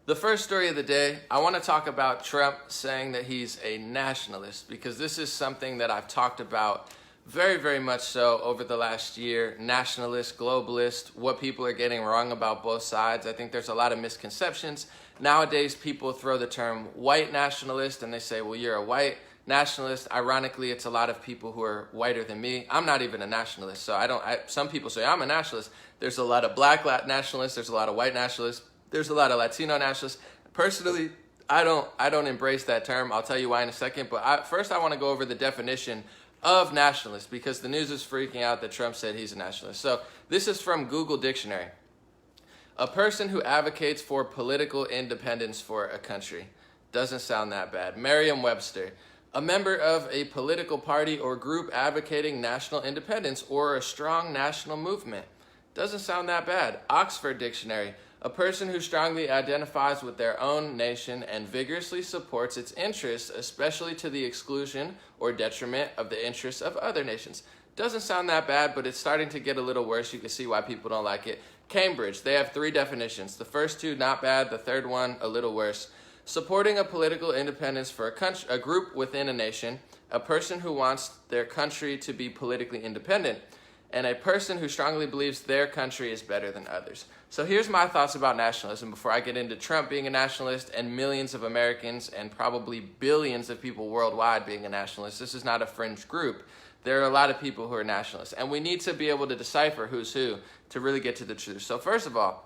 The first story of the day, I want to talk about Trump saying that he's a nationalist, because this is something that I've talked about very, very much so over the last year. Nationalist, globalist, what people are getting wrong about both sides. I think there's a lot of misconceptions. Nowadays, people throw the term white nationalist and they say, well, you're a white nationalist. Ironically, it's a lot of people who are whiter than me. I'm not even a nationalist, so some people say I'm a nationalist. There's a lot of black nationalists, there's a lot of white nationalists, there's a lot of Latino nationalists. Personally, I don't embrace that term. I'll tell you why in a second, but first I want to go over the definition of nationalist, because the news is freaking out that Trump said he's a nationalist. So this is from Google Dictionary. A person who advocates for political independence for a country. Doesn't sound that bad. Merriam-Webster. A member of a political party or group advocating national independence or a strong national movement. Doesn't sound that bad. Oxford Dictionary. A person who strongly identifies with their own nation and vigorously supports its interests, especially to the exclusion or detriment of the interests of other nations. Doesn't sound that bad, but it's starting to get a little worse. You can see why people don't like it. Cambridge, they have 3 definitions. The first 2, not bad. The third one, a little worse. Supporting a political independence for a group within a nation, a person who wants their country to be politically independent, and a person who strongly believes their country is better than others. So here's my thoughts about nationalism before I get into Trump being a nationalist and millions of Americans and probably billions of people worldwide being a nationalist. This is not a fringe group. There are a lot of people who are nationalists, and we need to be able to decipher who's who to really get to the truth. So first of all,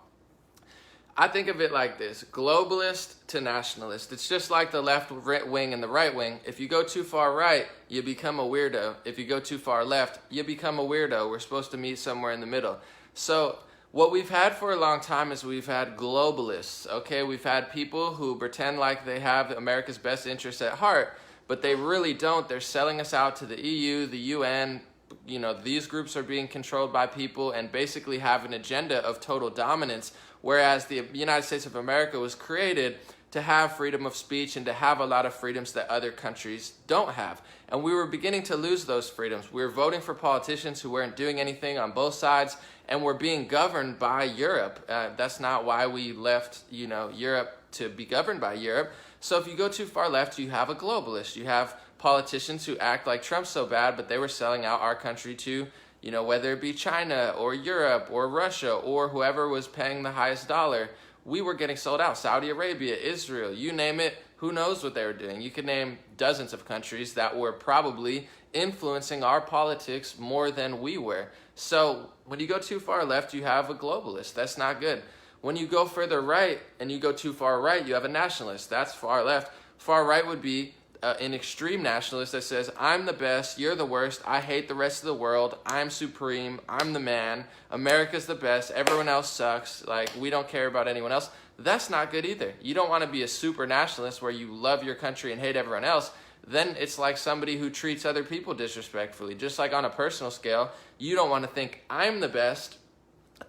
I think of it like this: globalist to nationalist. It's just like the left wing and the right wing. If you go too far right, you become a weirdo. If you go too far left, you become a weirdo. We're supposed to meet somewhere in the middle. So what we've had for a long time is we've had globalists, okay? We've had people who pretend like they have America's best interests at heart, but they really don't. They're selling us out to the EU, the UN. You know, these groups are being controlled by people and basically have an agenda of total dominance, whereas the United States of America was created to have freedom of speech and to have a lot of freedoms that other countries don't have. And we were beginning to lose those freedoms. We were voting for politicians who weren't doing anything on both sides, and we're being governed by Europe. That's not why we left, Europe to be governed by Europe. So if you go too far left, you have a globalist. You have politicians who act like Trump's so bad, but they were selling out our country to, whether it be China or Europe or Russia or whoever was paying the highest dollar. We were getting sold out. Saudi Arabia, Israel, you name it. Who knows what they were doing? You could name dozens of countries that were probably influencing our politics more than we were. So when you go too far left, you have a globalist. That's not good. When you go further right and you go too far right, you have a nationalist. That's far left. Far right would be an extreme nationalist that says, I'm the best, you're the worst, I hate the rest of the world, I'm supreme, I'm the man, America's the best, everyone else sucks, like we don't care about anyone else. That's not good either. You don't want to be a super nationalist where you love your country and hate everyone else. Then it's like somebody who treats other people disrespectfully. Just like on a personal scale, you don't want to think, I'm the best,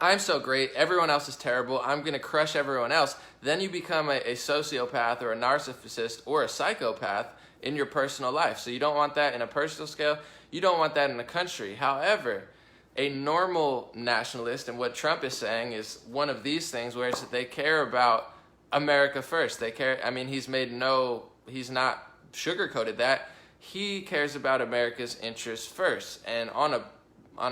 I'm so great, everyone else is terrible, I'm going to crush everyone else. Then you become a sociopath or a narcissist or a psychopath in your personal life. So you don't want that in a personal scale. You don't want that in a country. However, a normal nationalist, and what Trump is saying is one of these things where they care about America first. They care, he's not sugarcoated that. He cares about America's interests first. And on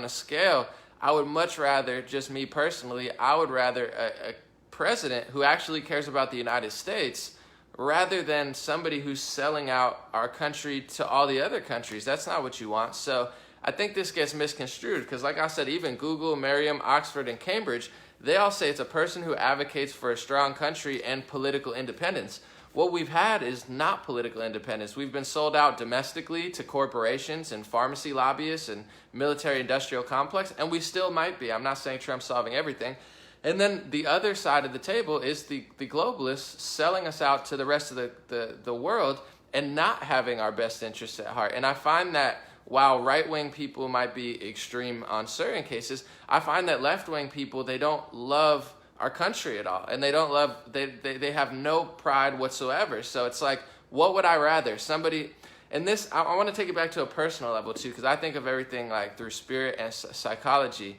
a scale, I would much rather, just me personally, I would rather a president who actually cares about the United States rather than somebody who's selling out our country to all the other countries. That's not what you want. So I think this gets misconstrued because, like I said, even Google, Merriam, Oxford, and Cambridge, they all say it's a person who advocates for a strong country and political independence. What we've had is not political independence. We've been sold out domestically to corporations and pharmacy lobbyists and military-industrial complex, and we still might be. I'm not saying Trump's solving everything. And then the other side of the table is the globalists selling us out to the rest of the world and not having our best interests at heart. And I find that while right-wing people might be extreme on certain cases, I find that left-wing people, they don't love our country at all. And they don't love, they have no pride whatsoever. So it's like, what would I rather? Somebody, and this, I want to take it back to a personal level too, because I think of everything like through spirit and psychology.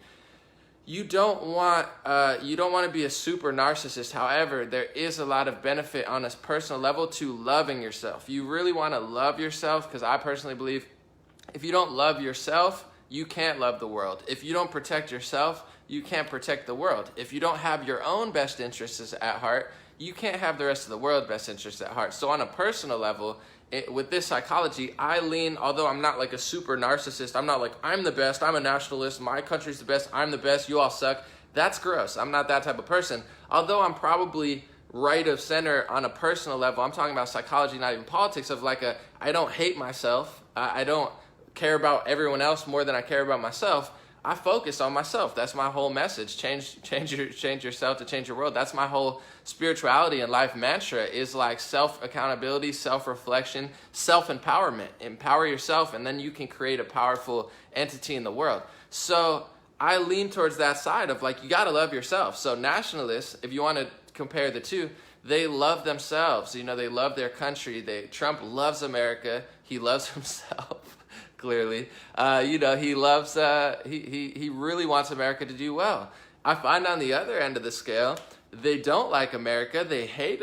you don't want to be a super narcissist. However, there is a lot of benefit on a personal level to loving yourself. You really want to love yourself, because I personally believe if you don't love yourself, you can't love the world. If you don't protect yourself, you can't protect the world. If you don't have your own best interests at heart, you can't have the rest of the world's best interests at heart. So on a personal level, with this psychology, I lean, although I'm not like a super narcissist, I'm not like, I'm the best, I'm a nationalist, my country's the best, I'm the best, you all suck. That's gross. I'm not that type of person. Although I'm probably right of center on a personal level, I'm talking about psychology, not even politics, of like I don't hate myself, I don't care about everyone else more than I care about myself. I focus on myself. That's my whole message. Change yourself to change your world. That's my whole spirituality and life mantra, is like self-accountability, self-reflection, self-empowerment. Empower yourself, and then you can create a powerful entity in the world. So I lean towards that side of like, you got to love yourself. So nationalists, if you want to compare the two, they love themselves. You know, they love their country. Trump loves America. He loves himself. Clearly, you know, he loves, he really wants America to do well. I find on the other end of the scale, they don't like America, they hate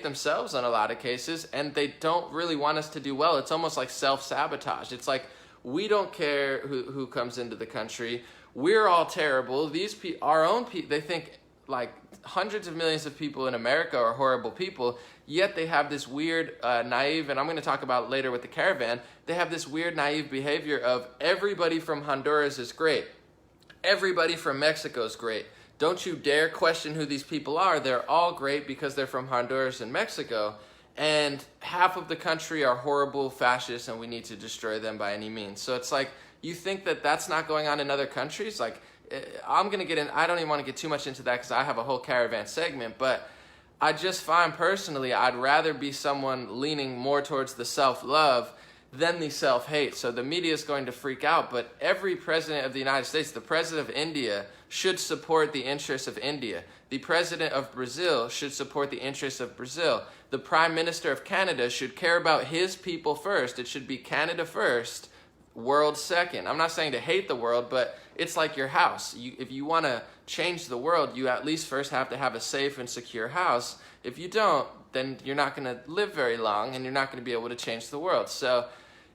themselves in a lot of cases, and they don't really want us to do well. It's almost like self-sabotage. It's like, we don't care who comes into the country. We're all terrible. These our own people, they think like hundreds of millions of people in America are horrible people, yet they have this weird, naive, and I'm going to talk about it later with the caravan, they have this weird, naive behavior of everybody from Honduras is great. Everybody from Mexico is great. Don't you dare question who these people are. They're all great because they're from Honduras and Mexico. And half of the country are horrible fascists, and we need to destroy them by any means. So it's like, you think that that's not going on in other countries? Like, I'm going to get in, I don't even want to get too much into that because I have a whole caravan segment, but I just find personally I'd rather be someone leaning more towards the self-love than the self-hate. So the media is going to freak out, but every president of the United States, the president of India, should support the interests of India. The president of Brazil should support the interests of Brazil. The prime minister of Canada should care about his people first. It should be Canada first, world second. I'm not saying to hate the world, but it's like your house. If you want to change the world, you at least first have to have a safe and secure house. If you don't, then you're not going to live very long, and you're not going to be able to change the world. So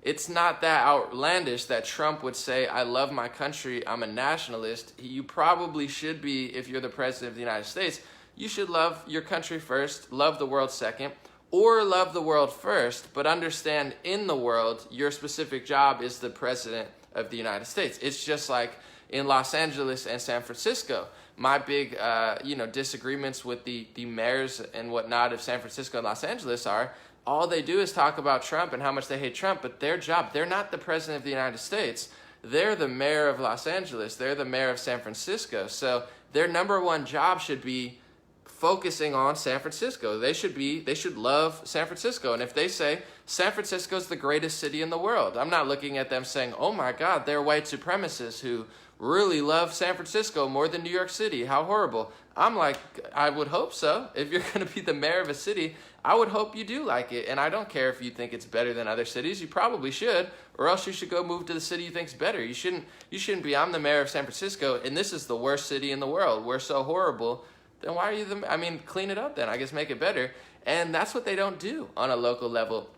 it's not that outlandish that Trump would say, I love my country, I'm a nationalist. You probably should be, if you're the president of the United States, you should love your country first, love the world second, or love the world first, but understand in the world, your specific job is the president of the United States. It's just like in Los Angeles and San Francisco. My big, disagreements with the mayors and whatnot of San Francisco and Los Angeles are, all they do is talk about Trump and how much they hate Trump, but their job, they're not the president of the United States. They're the mayor of Los Angeles. They're the mayor of San Francisco. So their number one job should be focusing on San Francisco. They should love San Francisco. And if they say San Francisco is the greatest city in the world, I'm not looking at them saying, oh my God, they're white supremacists who really love San Francisco more than New York City. How horrible. I'm like, I would hope so. If you're going to be the mayor of a city, I would hope you do like it. And I don't care if you think it's better than other cities. You probably should, or else you should go move to the city you think's better. You shouldn't be, I'm the mayor of San Francisco, and this is the worst city in the world. We're so horrible. Then why are you clean it up then. I guess make it better. And that's what they don't do on a local level.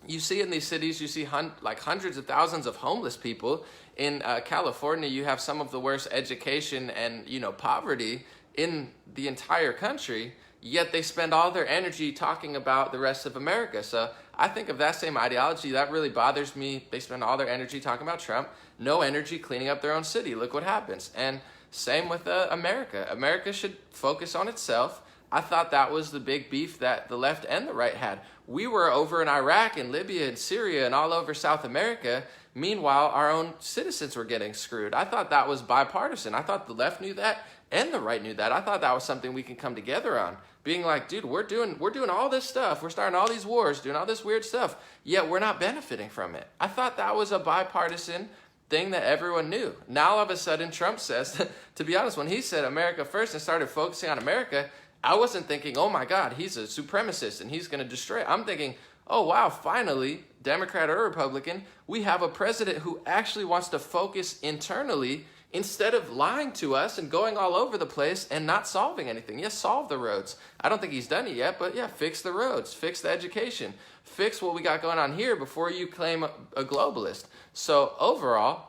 You see in these cities, you see hundreds of thousands of homeless people. In California, you have some of the worst education and, poverty in the entire country, yet they spend all their energy talking about the rest of America. So I think of that same ideology, that really bothers me. They spend all their energy talking about Trump, no energy cleaning up their own city. Look what happens. And same with America. America should focus on itself. I thought that was the big beef that the left and the right had. We were over in Iraq and Libya and Syria and all over South America. Meanwhile, our own citizens were getting screwed. I thought that was bipartisan. I thought the left knew that and the right knew that. I thought that was something we can come together on. Being like, dude, we're doing all this stuff. We're starting all these wars, doing all this weird stuff, yet we're not benefiting from it. I thought that was a bipartisan thing that everyone knew. Now all of a sudden Trump says, to be honest, when he said America first and started focusing on America, I wasn't thinking, oh my God, he's a supremacist and he's going to destroy it. I'm thinking, oh wow, finally, Democrat or Republican, we have a president who actually wants to focus internally instead of lying to us and going all over the place and not solving anything. Yes, solve the roads. I don't think he's done it yet, but yeah, fix the roads, fix the education, fix what we got going on here before you claim a globalist. So overall,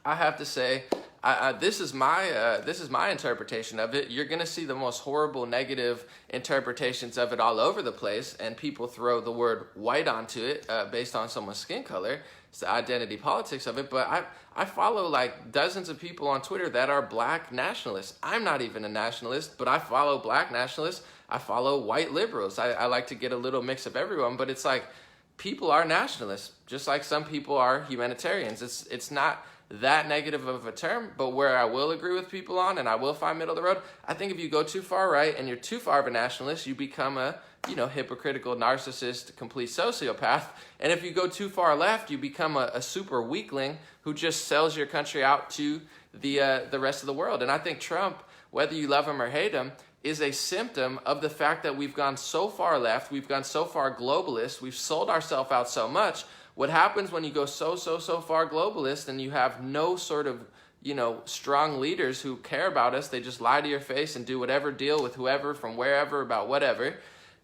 I have to say, this is my interpretation of it. You're going to see the most horrible negative interpretations of it all over the place, and people throw the word white onto it based on someone's skin color. It's the identity politics of it. But I follow like dozens of people on Twitter that are black nationalists. I'm not even a nationalist, but I follow black nationalists. I follow white liberals. I like to get a little mix of everyone, but it's like people are nationalists, just like some people are humanitarians. It's not that negative of a term, but where I will agree with people on, and I will find middle of the road, I think if you go too far right and you're too far of a nationalist, you become a, hypocritical narcissist, complete sociopath. And if you go too far left, you become a super weakling who just sells your country out to the rest of the world. And I think Trump, whether you love him or hate him, is a symptom of the fact that we've gone so far left, we've gone so far globalist, we've sold ourselves out so much. What happens when you go so far globalist and you have no sort of, strong leaders who care about us, they just lie to your face and do whatever deal with whoever from wherever about whatever,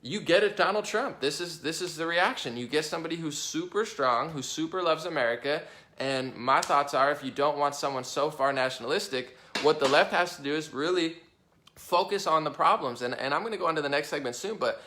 you get it, Donald Trump. This is the reaction. You get somebody who's super strong, who super loves America, and my thoughts are if you don't want someone so far nationalistic, what the left has to do is really focus on the problems. And I'm going to go on to the next segment soon, but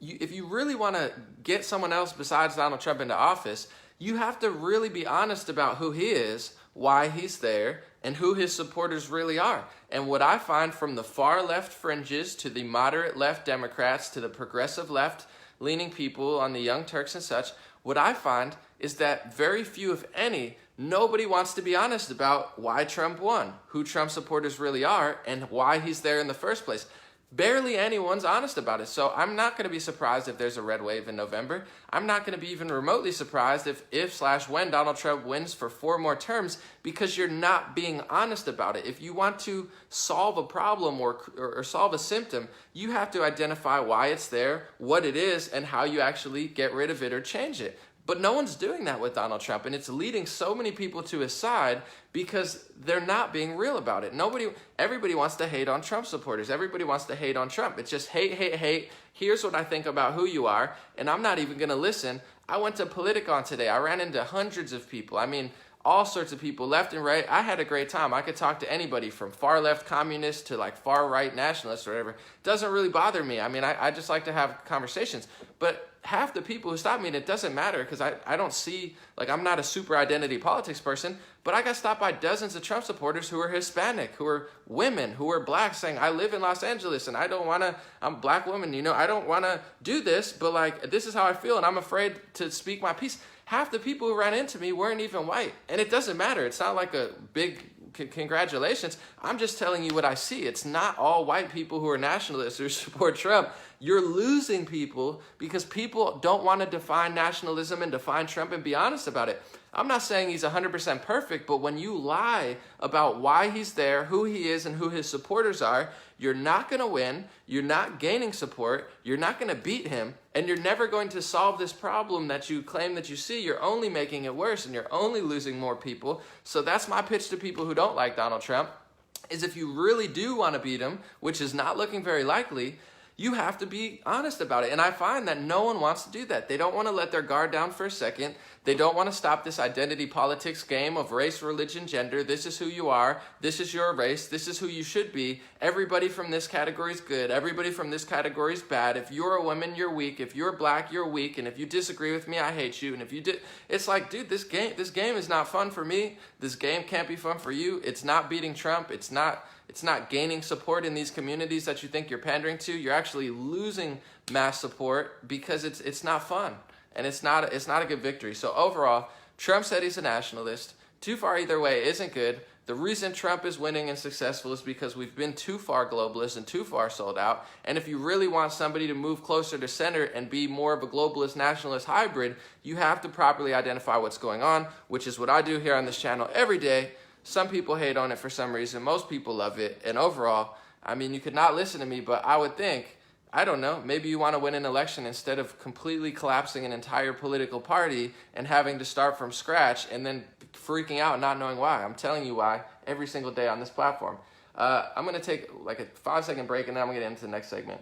if you really want to get someone else besides Donald Trump into office, you have to really be honest about who he is, why he's there, and who his supporters really are. And what I find from the far left fringes to the moderate left Democrats to the progressive left leaning people on the Young Turks and such, what I find is that very few, if any, nobody wants to be honest about why Trump won, who Trump supporters really are, and why he's there in the first place. Barely anyone's honest about it. So I'm not going to be surprised if there's a red wave in November. I'm not going to be even remotely surprised if/when Donald Trump wins for 4 more terms, because you're not being honest about it. If you want to solve a problem or solve a symptom, you have to identify why it's there, what it is, and how you actually get rid of it or change it. But no one's doing that with Donald Trump, and it's leading so many people to his side because they're not being real about it. Everybody wants to hate on Trump supporters. Everybody wants to hate on Trump. It's just hate, hate, hate. Here's what I think about who you are, and I'm not even going to listen. I went to Politicon today. I ran into hundreds of people. I mean, all sorts of people, left and right. I had a great time. I could talk to anybody from far left communists to like far right nationalists or whatever. It doesn't really bother me. I mean, I just like to have conversations. But half the people who stop me, and it doesn't matter because I don't see, like, I'm not a super identity politics person, but I got stopped by dozens of Trump supporters who are Hispanic, who are women, who are black, saying, I live in Los Angeles and I'm a black woman, I don't want to do this, but like, this is how I feel and I'm afraid to speak my piece. Half the people who ran into me weren't even white. And it doesn't matter. It's not like a big congratulations. I'm just telling you what I see. It's not all white people who are nationalists or support Trump. You're losing people because people don't want to define nationalism and define Trump and be honest about it. I'm not saying he's 100% perfect, but when you lie about why he's there, who he is, and who his supporters are, you're not going to win, you're not gaining support, you're not going to beat him, and you're never going to solve this problem that you claim that you see. You're only making it worse, and you're only losing more people. So that's my pitch to people who don't like Donald Trump, is if you really do want to beat him, which is not looking very likely, you have to be honest about it. And I find that no one wants to do that. They don't want to let their guard down for a second. They don't want to stop this identity politics game of race, religion, gender. This is who you are. This is your race. This is who you should be. Everybody from this category is good. Everybody from this category is bad. If you're a woman, you're weak. If you're black, you're weak. And if you disagree with me, I hate you. And if you did, it's like, dude, this game is not fun for me. This game can't be fun for you. It's not beating Trump. It's not gaining support in these communities that you think you're pandering to. You're actually losing mass support because it's not fun. And it's not a good victory. So overall, Trump said he's a nationalist. Too far either way isn't good. The reason Trump is winning and successful is because we've been too far globalist and too far sold out. And if you really want somebody to move closer to center and be more of a globalist nationalist hybrid, you have to properly identify what's going on, which is what I do here on this channel every day. Some people hate on it for some reason. Most people love it. And overall, I mean, you could not listen to me, but I would think, I don't know, maybe you want to win an election instead of completely collapsing an entire political party and having to start from scratch and then freaking out, not knowing why. I'm telling you why every single day on this platform. I'm going to take like a 5-second break, and then I'm going to get into the next segment.